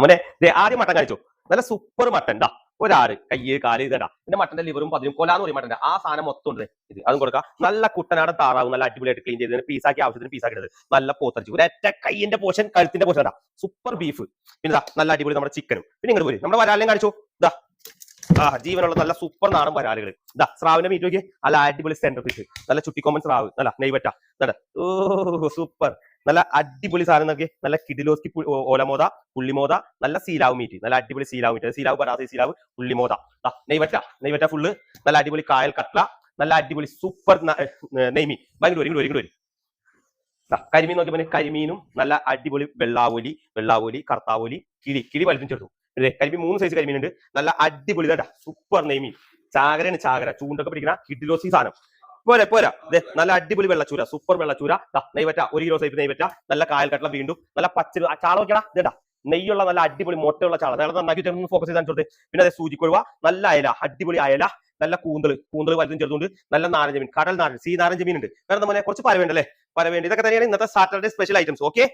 മോനെ ആദ്യം മട്ടൻ കഴിച്ചു. നല്ല സൂപ്പർ മട്ടൻ ഡാ. ഒരാട് കയ്യ് കാല് ഇതടാ. പിന്നെ മട്ടന്റെ ലിവറും പതിനും കൊലാന്ന് പറയും മട്ടന്റെ ആ സാധനം മൊത്തം ഉണ്ട്. ഇത് അതും കൊടുക്കാം. നല്ല കുട്ടനാടൻ താറാവ് നല്ല അടിപൊളിയായിട്ട് ക്ലീൻ ചെയ്ത് പീസാക്കി ആവശ്യത്തിന് പീസാക്കി ഇടുന്നത്. നല്ല പോത്തറിച്ച് ഒരൊറ്റ കയ്യിന്റെ പോർഷൻ കഴുത്തിന്റെ പോർഷൻ ഇടാ. Super beef. പിന്നെ നല്ല അടിപൊളി നമ്മുടെ ചിക്കനും. പിന്നെ ഇങ്ങോട്ട് പോരും നമ്മുടെ വരാലേം കാണിച്ചു. ഇതാ ജീവനുള്ള നല്ല സൂപ്പർ നാടൻ വരാലുകൾ. ഇതാ സ്രാവിന്റെ മീറ്റ് നോക്കിയേ. നല്ല അടിപൊളി സെന്റർ പീസ്. നല്ല ചുട്ടിക്കൊമ്പൻ സ്രാവ്. നല്ല നെയ്വറ്റ. ഓ സൂപ്പർ. നല്ല അടിപൊളി സാധനം നോക്കി. നല്ല കിഡിലോസ്കി ഓലമോത, പുള്ളിമോത, നല്ല സീലാവ് മീറ്റ്. നല്ല അടിപൊളി സീലാവ് മീറ്റ്. സീലാവ് പരാതി സീലാവ് പുള്ളിമോത. നെയ്വറ്റ ഫുള്ള്. നല്ല അടിപൊളി കായൽ കട്ട്ല. നല്ല അടിപൊളി സൂപ്പർ നെയ്മീൻ. ഭയങ്കര വരും. കരിമീൻ നോക്കിയപ്പോ കരിമീനും നല്ല അടിപൊളി വെള്ളാവോലി കർത്താവോലി കിളി വലുതും ചെറുതും. കരിമീൻ 3 സൈസ് കരിമീൻ ഉണ്ട്. നല്ല അടിപൊളി സൂപ്പർ നെയ്മീൻ. ചാകര ചൂണ്ടൊക്കെ പിടിക്കുന്ന കിഡിലോസി സാധനം. പോരാ നല്ല അടിപൊളി വെള്ളച്ചൂര, സൂപ്പർ വെള്ളച്ചൂര. നെയ്വറ്റ 1 കിലോ സൈസ് നെയ്വറ്റ. നല്ല കായൽ കട്ട്ല വീണ്ടും. നല്ല പച്ച ചാള നോക്കിയാ ഇതാ നെയ്യുള്ള നല്ല അടിപൊളി മുട്ടയുള്ള ചാള. അയാൾ നന്നാക്കി ഫോക്കസ് ചെയ്താൽ കൊടുത്തത്. പിന്നെ അതെ സൂചിക്കൊഴുവ, നല്ല അയല, അടിപൊളി അയല, നല്ല കൂന്തൽ വലുതും ചെറുതുണ്ട്. നല്ല നാരഞ്ച മീൻ, കടൽ നാരഞ്ച, സീ നാരഞ്ച മീൻ ഉണ്ട്. വേറെ നമ്മളെ കുറച്ച് പരവേണ്ടല്ലേ. പരവേണ്ട ഇതൊക്കെ തന്നെയാണ് ഇന്നത്തെ സാറ്റർഡേ സ്പെഷ്യൽ ഐറ്റംസ്. ഓക്കെ.